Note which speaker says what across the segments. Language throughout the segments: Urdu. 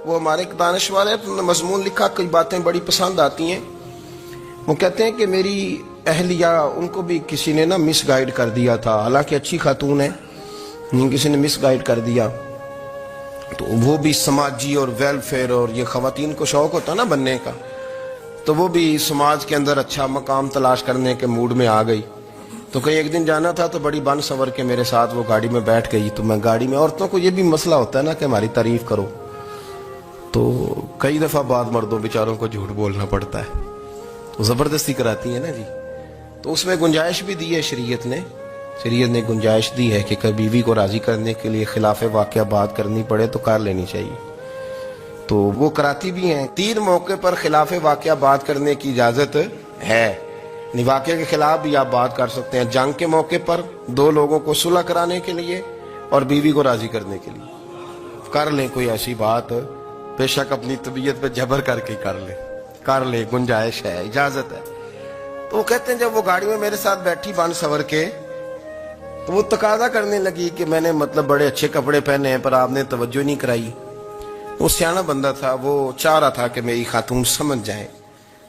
Speaker 1: وہ ہمارے ایک دانش والے نے مضمون لکھا، کئی باتیں بڑی پسند آتی ہیں. وہ کہتے ہیں کہ میری اہلیہ ان کو بھی کسی نے مس گائیڈ کر دیا تھا، حالانکہ اچھی خاتون ہے، کسی نے مس گائیڈ کر دیا. تو وہ بھی سماجی اور ویلفیئر اور یہ خواتین کو شوق ہوتا نا بننے کا، تو وہ بھی سماج کے اندر اچھا مقام تلاش کرنے کے موڈ میں آ گئی. تو کہیں ایک دن جانا تھا تو بڑی بن سور کے میرے ساتھ وہ گاڑی میں بیٹھ گئی. تو میں گاڑی میں، عورتوں کو یہ بھی مسئلہ ہوتا ہے نا کہ ہماری تعریف کرو، تو کئی دفعہ بعد مردوں بیچاروں کو جھوٹ بولنا پڑتا ہے، تو زبردستی کراتی ہیں نا جی. تو اس میں گنجائش بھی دی ہے شریعت نے گنجائش دی ہے کہ بیوی کو راضی کرنے کے لیے خلاف واقعہ بات کرنی پڑے تو کر لینی چاہیے. تو وہ کراتی بھی ہیں. 3 موقع پر خلاف واقعہ بات کرنے کی اجازت ہے. واقعے کے خلاف بھی آپ بات کر سکتے ہیں. جنگ کے موقع پر 2 لوگوں کو صلح کرانے کے لیے اور بیوی کو راضی کرنے کے لیے کر لیں کوئی ایسی بات، بے شک اپنی طبیعت پہ جبر کر کے کر لیں، گنجائش ہے، اجازت ہے. تو وہ کہتے ہیں جب وہ گاڑی میں میرے ساتھ بیٹھی بن سور کے، تو وہ تقاضا کرنے لگی کہ میں نے بڑے اچھے کپڑے پہنے ہیں پر آپ نے توجہ نہیں کرائی. وہ سیانا بندہ تھا، وہ چاہ رہا تھا کہ میری خاتون سمجھ جائیں.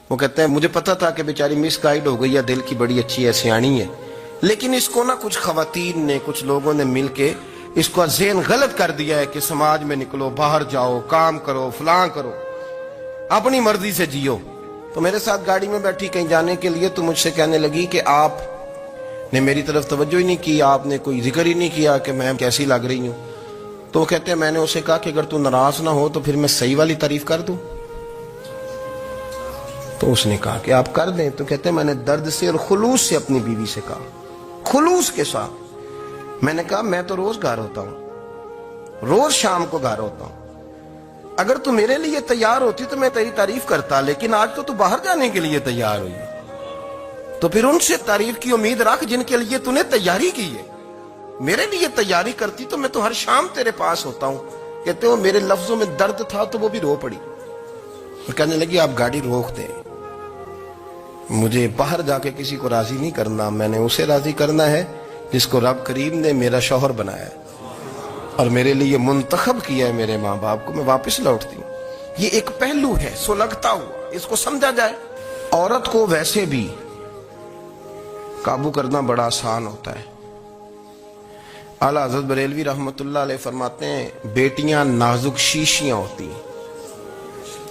Speaker 1: وہ کہتے ہیں مجھے پتا تھا کہ بیچاری مس گائیڈ ہو گئی ہے، دل کی بڑی اچھی ہے، سیانی ہے، لیکن اس کو کچھ خواتین نے، کچھ لوگوں نے مل کے اس کو ذہن غلط کر دیا ہے کہ سماج میں نکلو، باہر جاؤ، کام کرو، فلاں کرو، اپنی مرضی سے جیو. تو میرے ساتھ گاڑی میں بیٹھی کہیں جانے کے لیے، تو مجھ سے کہنے لگی کہ آپ نے میری طرف توجہ ہی نہیں کی، آپ نے کوئی ذکر ہی نہیں کیا کہ میں کیسی لگ رہی ہوں. تو وہ کہتے ہیں میں نے اسے کہا کہ اگر تو ناراض نہ ہو تو پھر میں صحیح والی تعریف کر دوں. تو اس نے کہا کہ آپ کر دیں. تو کہتے ہیں میں نے درد سے اور خلوص سے اپنی بیوی سے کہا، خلوص کے ساتھ میں نے کہا میں تو روز گھر ہوتا ہوں، روز شام کو گھر ہوتا ہوں، اگر تو میرے لیے تیار ہوتی تو میں تیری تعریف کرتا، لیکن آج تو باہر جانے کے لیے تیار ہوئی، تو پھر ان سے تعریف کی امید رکھ جن کے لیے تو نے تیاری کی ہے. میرے لیے تیاری کرتی تو میں تو ہر شام تیرے پاس ہوتا ہوں. کہتے ہو میرے لفظوں میں درد تھا تو وہ بھی رو پڑی. کہنے لگی آپ گاڑی روک دیں، مجھے باہر جا کے کسی کو راضی نہیں کرنا، میں نے اسے راضی کرنا ہے جس کو رب کریم نے میرا شوہر بنایا ہے اور میرے لیے منتخب کیا ہے میرے ماں باپ کو. میں واپس لوٹتی ہوں. یہ ایک پہلو ہے سلگتا ہوا، اس کو سمجھا جائے. عورت کو ویسے بھی قابو کرنا بڑا آسان ہوتا ہے. اعلیٰ حضرت بریلوی رحمۃ اللہ علیہ فرماتے ہیں بیٹیاں نازک شیشیاں ہوتی ہیں،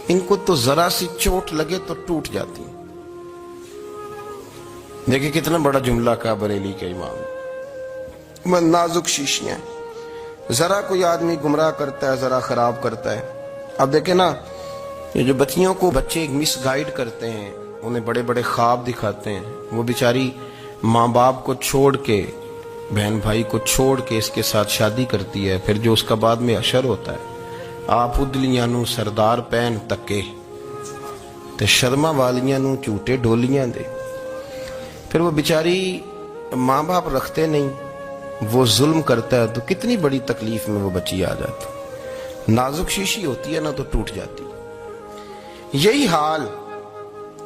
Speaker 1: ان کو تو ذرا سی چوٹ لگے تو ٹوٹ جاتی ہیں. دیکھیں کتنا بڑا جملہ کہا بریلی کے امام، نازک شیشیاں. ذرا کوئی آدمی گمراہ کرتا ہے، ذرا خراب کرتا ہے. اب دیکھیں نا، یہ جو بچیوں کو بچے مس گائیڈ کرتے ہیں، انہیں بڑے بڑے خواب دکھاتے ہیں، وہ بیچاری ماں باپ کو چھوڑ کے، بہن بھائی کو چھوڑ کے اس کے ساتھ شادی کرتی ہے. پھر جو اس کا بعد میں حشر ہوتا ہے، آپ ادلیاں نو سردار پہن تکے تے شرما والیاں نو جھوٹے ڈولیاں دے. پھر وہ بیچاری ماں باپ رکھتے نہیں، وہ ظلم کرتا ہے، تو کتنی بڑی تکلیف میں وہ بچی آ جاتی. نازک شیشی ہوتی ہے نا تو ٹوٹ جاتی. یہی حال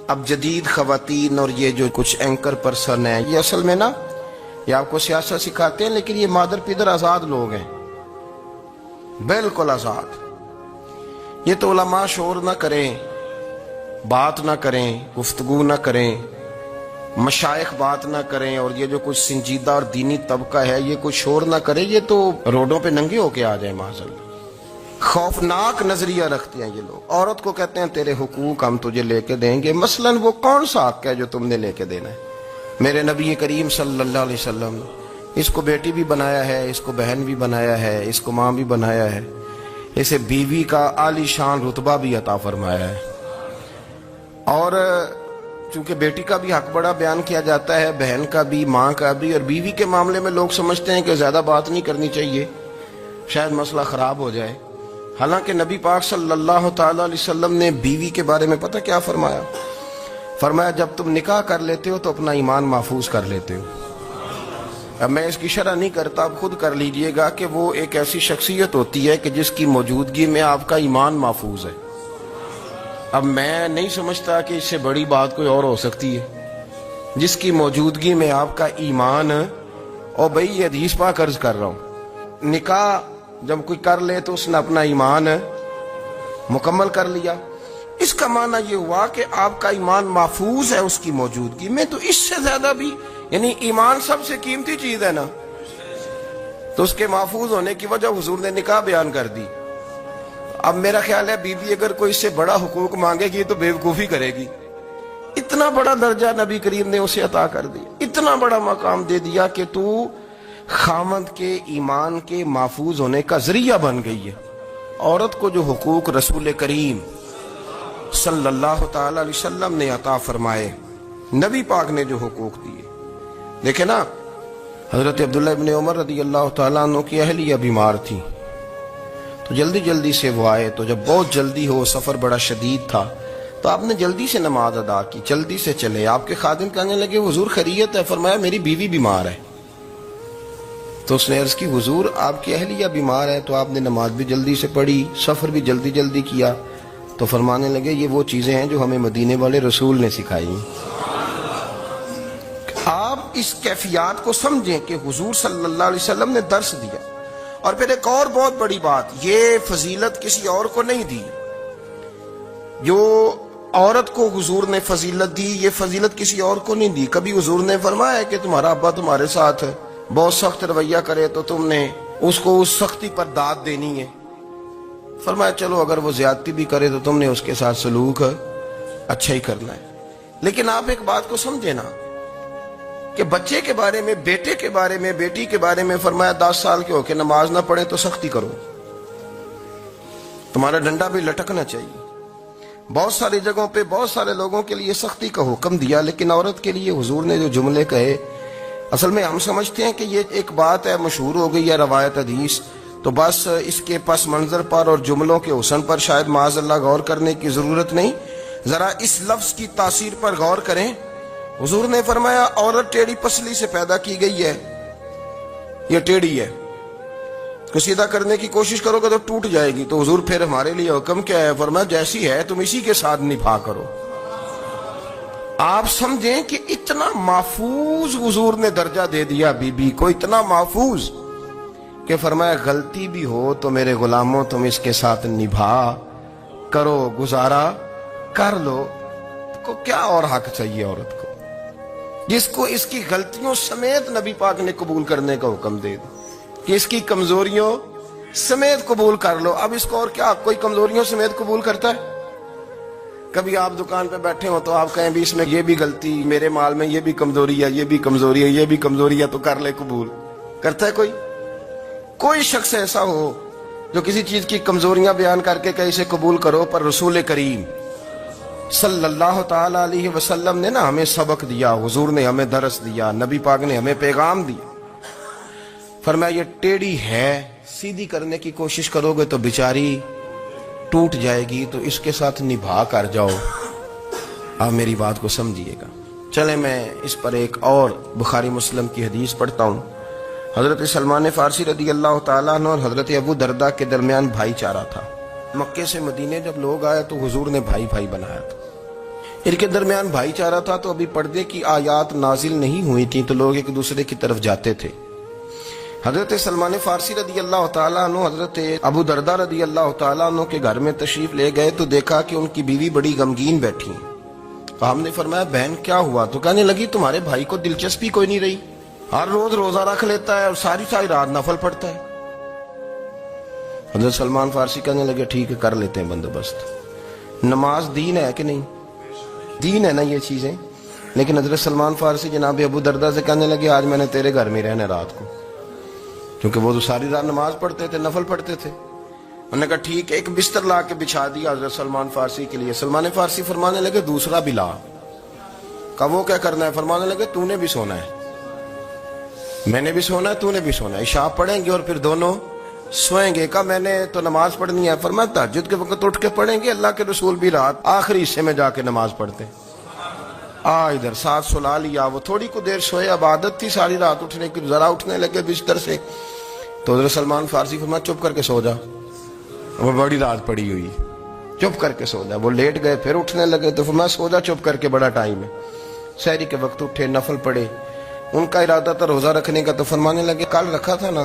Speaker 1: اب جدید خواتین اور یہ جو کچھ اینکر پرسن ہیں، یہ اصل میں نا یہ آپ کو سیاست سکھاتے ہیں، لیکن یہ مادر پیدر آزاد لوگ ہیں، بالکل آزاد. یہ تو علماء شور نہ کریں، بات نہ کریں، گفتگو نہ کریں، مشائخ بات نہ کریں، اور یہ جو کچھ سنجیدہ اور دینی طبقہ ہے یہ کوئی شور نہ کرے، یہ تو روڈوں پہ ننگے ہو کے آ جائیں معاذ اللہ. خوفناک نظریہ رکھتے ہیں یہ لوگ. عورت کو کہتے ہیں تیرے حقوق ہم تجھے لے کے دیں گے. مثلاً وہ کون سا حق ہے جو تم نے لے کے دینا ہے؟ میرے نبی کریم صلی اللہ علیہ وسلم نے اس کو بیٹی بھی بنایا ہے، اس کو بہن بھی بنایا ہے، اس کو ماں بھی بنایا ہے، اسے بیوی کا عالی شان رتبہ بھی عطا فرمایا ہے. اور چونکہ بیٹی کا بھی حق بڑا بیان کیا جاتا ہے، بہن کا بھی، ماں کا بھی. اور بیوی کے معاملے میں لوگ سمجھتے ہیں کہ زیادہ بات نہیں کرنی چاہیے، شاید مسئلہ خراب ہو جائے. حالانکہ نبی پاک صلی اللہ تعالی علیہ وسلم نے بیوی کے بارے میں پتہ کیا فرمایا؟ فرمایا جب تم نکاح کر لیتے ہو تو اپنا ایمان محفوظ کر لیتے ہو. اب میں اس کی شرح نہیں کرتا، اب خود کر لیجئے گا کہ وہ ایک ایسی شخصیت ہوتی ہے کہ جس کی موجودگی میں آپ کا ایمان محفوظ ہے. اب میں نہیں سمجھتا کہ اس سے بڑی بات کوئی اور ہو سکتی ہے، جس کی موجودگی میں آپ کا ایمان. اور بھئی یہ حدیث پاک عرض کر رہا ہوں، نکاح جب کوئی کر لے تو اس نے اپنا ایمان مکمل کر لیا. اس کا معنی یہ ہوا کہ آپ کا ایمان محفوظ ہے اس کی موجودگی میں. تو اس سے زیادہ بھی یعنی ایمان سب سے قیمتی چیز ہے نا, تو اس کے محفوظ ہونے کی وجہ حضور نے نکاح بیان کر دی. اب میرا خیال ہے بیوی اگر کوئی اس سے بڑا حقوق مانگے گی تو بیوقوفی کرے گی. اتنا بڑا درجہ نبی کریم نے اسے عطا کر دیا, اتنا بڑا مقام دے دیا کہ تو خامند کے ایمان کے محفوظ ہونے کا ذریعہ بن گئی ہے. عورت کو جو حقوق رسول کریم صلی اللہ تعالی علیہ وسلم نے عطا فرمائے, نبی پاک نے جو حقوق دیے. دیکھیں نا, حضرت عبداللہ ابن عمر رضی اللہ تعالیٰ عنہ کی اہلیہ بیمار تھی, تو جلدی جلدی سے وہ آئے. تو جب بہت جلدی ہو, سفر بڑا شدید تھا, تو آپ نے جلدی سے نماز ادا کی, جلدی سے چلے. آپ کے خادم کہنے لگے حضور خیریت ہے؟ فرمایا میری بیوی بیمار ہے. تو اس نے عرض کی حضور آپ کی اہلیہ بیمار ہے. تو آپ نے نماز بھی جلدی سے پڑھی, سفر بھی جلدی جلدی کیا. تو فرمانے لگے یہ وہ چیزیں ہیں جو ہمیں مدینے والے رسول نے سکھائی. آپ اس کیفیات کو سمجھیں کہ حضور صلی اللہ علیہ وسلم نے درس دیا. اور پھر ایک اور بہت بڑی بات, یہ فضیلت کسی اور کو نہیں دی. جو عورت کو حضور نے فضیلت دی, یہ فضیلت کسی اور کو نہیں دی. کبھی حضور نے فرمایا کہ تمہارا ابا تمہارے ساتھ بہت سخت رویہ کرے تو تم نے اس کو اس سختی پر داد دینی ہے. فرمایا چلو اگر وہ زیادتی بھی کرے تو تم نے اس کے ساتھ سلوک اچھا ہی کرنا ہے. لیکن آپ ایک بات کو سمجھے نا کہ بچے کے بارے میں, بیٹے کے بارے میں, بیٹی کے بارے میں فرمایا 10 سال کے ہو کے نماز نہ پڑھے تو سختی کرو, تمہارا ڈنڈا بھی لٹکنا چاہیے. بہت ساری جگہوں پہ بہت سارے لوگوں کے لیے سختی کا حکم دیا, لیکن عورت کے لیے حضور نے جو جملے کہے, اصل میں ہم سمجھتے ہیں کہ یہ ایک بات ہے, مشہور ہو گئی ہے روایت حدیث, تو بس اس کے پس منظر پر اور جملوں کے حسن پر شاید معاذ اللہ غور کرنے کی ضرورت نہیں. ذرا اس لفظ کی تاثیر پر غور کریں. حضور نے فرمایا عورت ٹیڑھی پسلی سے پیدا کی گئی ہے, یہ ٹیڑھی ہے, کو سیدھا کرنے کی کوشش کرو گے تو ٹوٹ جائے گی. تو حضور پھر ہمارے لیے حکم کیا ہے؟ فرمایا جیسی ہے تم اسی کے ساتھ نبھا کرو. آپ سمجھیں کہ اتنا محفوظ حضور نے درجہ دے دیا بی بی کو, اتنا محفوظ کہ فرمایا غلطی بھی ہو تو میرے غلاموں تم اس کے ساتھ نبھا کرو, گزارا کر لو. کو کیا اور حق چاہیے عورت کو, جس کو اس کی غلطیوں سمیت نبی پاک نے قبول کرنے کا حکم دے دیا کہ اس کی کمزوریوں سمیت قبول کر لو. اب اس کو اور کیا کوئی کمزوریوں سمیت قبول کرتا ہے؟ کبھی آپ دکان پہ بیٹھے ہو تو آپ کہیں بھی اس میں یہ بھی غلطی, میرے مال میں یہ بھی کمزوری ہے, یہ بھی کمزوری ہے, یہ بھی کمزوری ہے, تو کر لے قبول. کرتا ہے کوئی؟ کوئی شخص ایسا ہو جو کسی چیز کی کمزوریاں بیان کر کے کہ اسے قبول کرو؟ پر رسول کریم صلی اللہ تعالی علیہ وسلم نے نا ہمیں سبق دیا, حضور نے ہمیں درس دیا, نبی پاک نے ہمیں پیغام دیا. فرمایا یہ ٹیڑھی ہے, سیدھی کرنے کی کوشش کرو گے تو بیچاری ٹوٹ جائے گی, تو اس کے ساتھ نبھا کر جاؤ. آپ میری بات کو سمجھیے گا. چلیں میں اس پر ایک اور بخاری مسلم کی حدیث پڑھتا ہوں. حضرت سلمان فارسی رضی اللہ تعالیٰ عنہ اور حضرت ابو دردہ کے درمیان بھائی چارہ تھا. مکے سے مدینے جب لوگ آئے تو حضور نے بھائی بھائی بنایا تھا. ان کے درمیان بھائی چارہ تھا, تو ابھی پردے کی آیات نازل نہیں ہوئی تھیں, تو لوگ ایک دوسرے کی طرف جاتے تھے. حضرت سلمان فارسی رضی اللہ تعالیٰ عنہ حضرت ابو دردہ رضی اللہ تعالیٰ عنہ کے گھر میں تشریف لے گئے, تو دیکھا کہ ان کی بیوی بڑی غمگین بیٹھی ہیں. تو ہم نے فرمایا بہن کیا ہوا؟ تو کہنے لگی تمہارے بھائی کو دلچسپی کوئی نہیں رہی, ہر روز روزہ رکھ لیتا ہے اور ساری رات نفل پڑھتا ہے. حضرت سلمان فارسی کہنے لگے ٹھیک ہے کر لیتے ہیں بندوبست. نماز دین ہے کہ نہیں؟ دین ہے نا یہ چیزیں. لیکن حضرت سلمان فارسی جناب ابو دردہ سے کہنے لگے آج میں نے تیرے گھر میں رہنا رات کو, کیونکہ وہ تو ساری رات نماز پڑھتے تھے, نفل پڑھتے تھے. انہوں نے کہا ٹھیک ہے. ایک بستر لا کے بچھا دیا حضرت سلمان فارسی کے لیے. سلمان فارسی فرمانے لگے دوسرا بھی لا. کہا وہ کیا کرنا ہے؟ فرمانے لگے تو نے بھی سونا ہے, میں نے بھی سونا ہے, تو نے بھی سونا ہے. عشاء پڑھیں گے اور پھر دونوں سوئیں گے. کہا میں نے تو نماز پڑھنی ہے. فرمایا تہجد کے وقت اٹھ کے پڑھیں گے, اللہ کے رسول بھی رات آخری حصے میں جا کے نماز پڑھتے. ادھر ساتھ سلا لیا. وہ تھوڑی کو دیر سوئے, اب عادت تھی ساری رات اٹھنے کی, ذرا اٹھنے لگے بستر سے. تو حضرت سلمان فارسی فرمایا چپ کر کے سو جا, وہ بڑی رات پڑی ہوئی, چپ کر کے سو جا. وہ لیٹ گئے, پھر اٹھنے لگے. تو فرمایا سو جا چپ کر کے, بڑا ٹائم ہے. سحری کے وقت اٹھے, نفل پڑھے. ان کا ارادہ تھا روزہ رکھنے کا, تو فرمانے لگے کل رکھا تھا نا,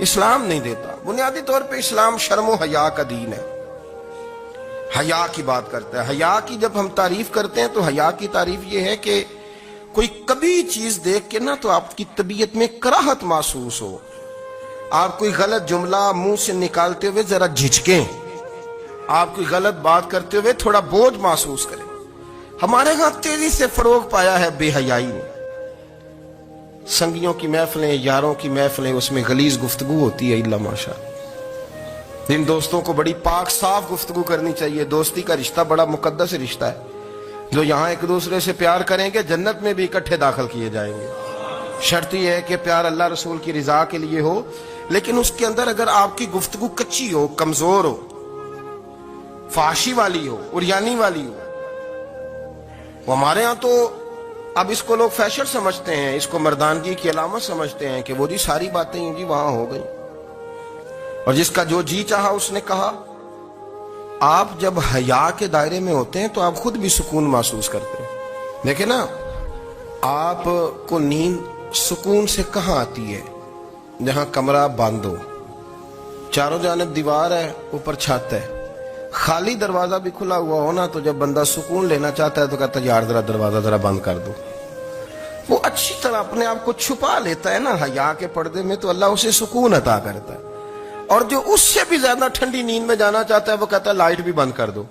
Speaker 1: اسلام نہیں دیتا۔ بنیادی طور پہ اسلام شرم و حیا کا دین ہے، حیا کی بات کرتا ہے۔ حیا کی جب ہم تعریف کرتے ہیں تو حیا کی تعریف یہ ہے کہ کوئی کبھی چیز دیکھ کے نا تو آپ کی طبیعت میں کراہت محسوس ہو، آپ کوئی غلط جملہ منہ سے نکالتے ہوئے ذرا جھجکیں، آپ کوئی غلط بات کرتے ہوئے تھوڑا بوجھ محسوس کریں۔ ہمارے ہاں تیزی سے فروغ پایا ہے بے حیائی نے۔ سنگیوں کی محفلیں، یاروں کی محفلیں، اس میں غلیظ گفتگو ہوتی ہے، الا ماشاء اللہ۔ ان دوستوں کو بڑی پاک صاف گفتگو کرنی چاہیے۔ دوستی کا رشتہ بڑا مقدس رشتہ ہے، جو یہاں ایک دوسرے سے پیار کریں گے جنت میں بھی اکٹھے داخل کیے جائیں گے۔ شرط یہ ہے کہ پیار اللہ رسول کی رضا کے لیے ہو، لیکن اس کے اندر اگر آپ کی گفتگو کچی ہو، کمزور ہو، فحاشی والی ہو، عریانی والی ہو، وہ ہمارے ہاں تو اب اس کو لوگ فیشن سمجھتے ہیں، اس کو مردانگی کی علامت سمجھتے ہیں کہ وہ جی ساری باتیں جی وہاں ہو گئی، اور جس کا جو جی چاہا اس نے کہا۔ آپ جب حیا کے دائرے میں ہوتے ہیں تو آپ خود بھی سکون محسوس کرتے ہیں۔ دیکھیں نا، آپ کو نیند سکون سے کہاں آتی ہے؟ جہاں کمرہ بند ہو، چاروں جانب دیوار ہے، اوپر چھت ہے، خالی دروازہ بھی کھلا ہوا ہونا تو جب بندہ سکون لینا چاہتا ہے تو کہتا ہے یار ذرا دروازہ ذرا بند کر دو۔ وہ اچھی طرح اپنے آپ کو چھپا لیتا ہے نا حیا کے پردے میں، تو اللہ اسے سکون عطا کرتا ہے۔ اور جو اس سے بھی زیادہ ٹھنڈی نیند میں جانا چاہتا ہے وہ کہتا ہے لائٹ بھی بند کر دو۔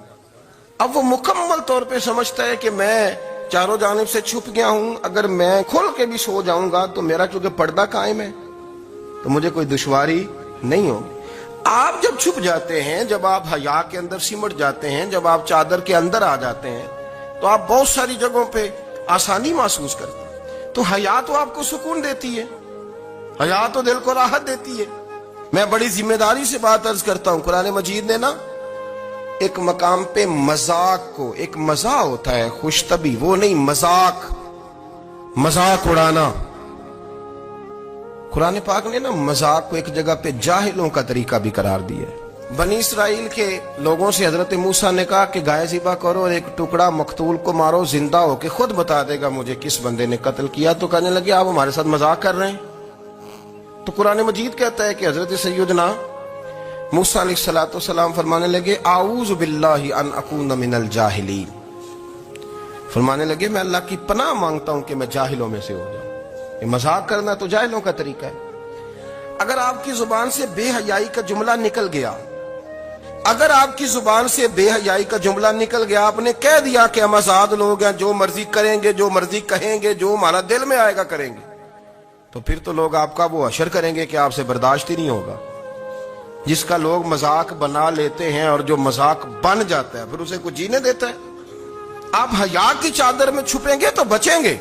Speaker 1: اب وہ مکمل طور پہ سمجھتا ہے کہ میں چاروں جانب سے چھپ گیا ہوں، اگر میں کھل کے بھی سو جاؤں گا تو میرا چونکہ پردہ قائم ہے تو مجھے کوئی دشواری نہیں ہوگی۔ آپ جب چھپ جاتے ہیں، جب آپ حیا کے اندر سمٹ جاتے ہیں، جب آپ چادر کے اندر آ جاتے ہیں تو آپ بہت ساری جگہوں پہ آسانی محسوس کرتے ہیں۔ تو حیا تو آپ کو سکون دیتی ہے، حیا تو دل کو راحت دیتی ہے۔ میں بڑی ذمہ داری سے بات عرض کرتا ہوں، قرآن مجید نے نا ایک مقام پہ مذاق کو، ایک مزاح ہوتا ہے خوش طبی، وہ نہیں مذاق اڑانا، قرآن پاک نے نا مذاق کو ایک جگہ پہ جاہلوں کا طریقہ بھی قرار دیا ہے۔ بنی اسرائیل کے لوگوں سے حضرت موسیٰ نے کہا کہ گائے ذبح کرو اور ایک ٹکڑا مقتول کو مارو، زندہ ہو کے خود بتا دے گا مجھے کس بندے نے قتل کیا۔ تو کہنے لگے آپ ہمارے ساتھ مذاق کر رہے ہیں۔ تو قرآن مجید کہتا ہے کہ حضرت سیدنا موسیٰ علیہ السلام فرمانے لگے اعوذ باللہ ان اکون من الجاہلین، فرمانے لگے میں اللہ کی پناہ مانگتا ہوں کہ میں جاہلوں میں سے ہو جاؤں۔ یہ مذاق کرنا تو جاہلوں کا طریقہ ہے۔ اگر آپ کی زبان سے بے حیائی کا جملہ نکل گیا، اگر آپ کی زبان سے بے حیائی کا جملہ نکل گیا، آپ نے کہہ دیا کہ ہم آزاد لوگ ہیں، جو مرضی کریں گے، جو مرضی کہیں گے، جو ہمارا دل میں آئے گا کریں گے، تو پھر تو لوگ آپ کا وہ حشر کریں گے کہ آپ سے برداشت ہی نہیں ہوگا۔ جس کا لوگ مذاق بنا لیتے ہیں اور جو مذاق بن جاتا ہے پھر اسے کوئی جینے دیتا ہے؟ آپ حیا کی چادر میں چھپیں گے تو بچیں گے۔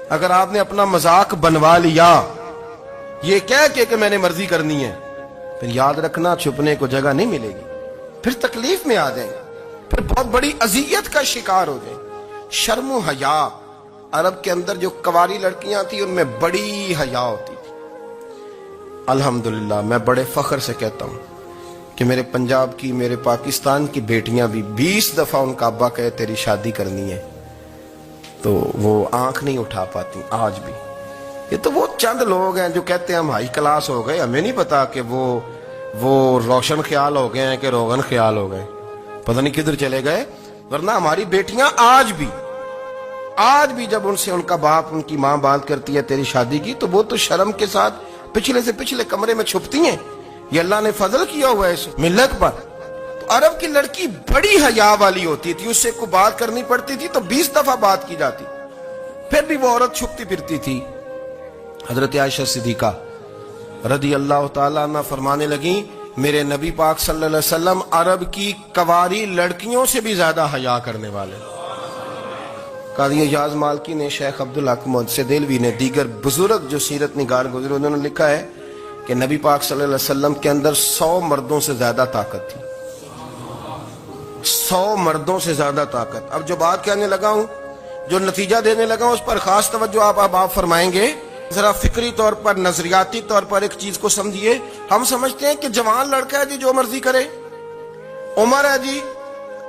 Speaker 1: اگر آپ نے اپنا مذاق بنوا لیا یہ کہہ کے کہ میں نے مرضی کرنی ہے، پھر یاد رکھنا چھپنے کو جگہ نہیں ملے گی، پھر تکلیف میں آ جائیں، پھر بہت بڑی اذیت کا شکار ہو جائیں۔ شرم و حیا، عرب کے اندر جو کواری لڑکیاں تھیں ان میں بڑی حیا ہوتی تھی۔ الحمدللہ میں بڑے فخر سے کہتا ہوں کہ میرے پنجاب کی، میرے پاکستان کی بیٹیاں بھی 20 دفعہ ان کا ابا کہے تیری شادی کرنی ہے تو وہ آنکھ نہیں اٹھا پاتی آج بھی۔ یہ تو وہ چند لوگ ہیں جو کہتے ہیں ہم ہائی کلاس ہو گئے، ہمیں نہیں پتا کہ وہ روشن خیال ہو گئے ہیں کہ روغن خیال ہو گئے، پتہ نہیں کدھر چلے گئے۔ ورنہ ہماری بیٹیاں آج بھی جب ان سے ان کا باپ، ان کی ماں بات کرتی ہے تیری شادی کی، تو وہ تو شرم کے ساتھ پچھلے سے پچھلے کمرے میں چھپتی ہیں۔ یہ اللہ نے فضل کیا ہوا ہے اس ملت پر۔ تو عرب کی لڑکی بڑی حیا والی ہوتی تھی، اس سے کوئی بات کرنی پڑتی تھی تو 20 دفعہ بات کی جاتی، پھر بھی وہ عورت چھپتی پھرتی تھی۔ حضرت عائشہ صدیقہ رضی اللہ تعالیٰ عنہ فرمانے لگیں میرے نبی پاک صلی اللہ علیہ وسلم عرب کی کواری لڑکیوں سے بھی زیادہ حیا کرنے والے۔ قاضی اعجاز مالکی نے، شیخ عبدالحق محدث دہلوی نے، دیگر بزرگ جو سیرت نگار گزرے انہوں نے لکھا ہے کہ نبی پاک صلی اللہ علیہ وسلم کے اندر 100 مردوں سے زیادہ طاقت تھی، 100 مردوں سے زیادہ طاقت۔ اب جو بات کہنے لگا ہوں، جو نتیجہ دینے لگا ہوں، اس پر خاص توجہ آپ فرمائیں گے۔ ذرا فکری طور پر، نظریاتی طور پر ایک چیز کو سمجھیے۔ ہم سمجھتے ہیں کہ جوان لڑکا ہے جی جو مرضی کرے، عمر ہے جی۔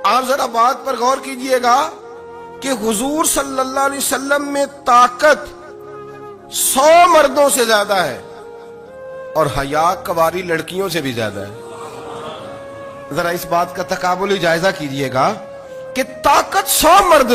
Speaker 1: آپ ذرا بات پر غور کیجئے گا کہ حضور صلی اللہ علیہ وسلم میں طاقت 100 مردوں سے زیادہ ہے، اور حیا کواری لڑکیوں سے بھی زیادہ ہے. ذرا اس بات کا تقابلی جائزہ کیجئے گا کہ طاقت 100 مرد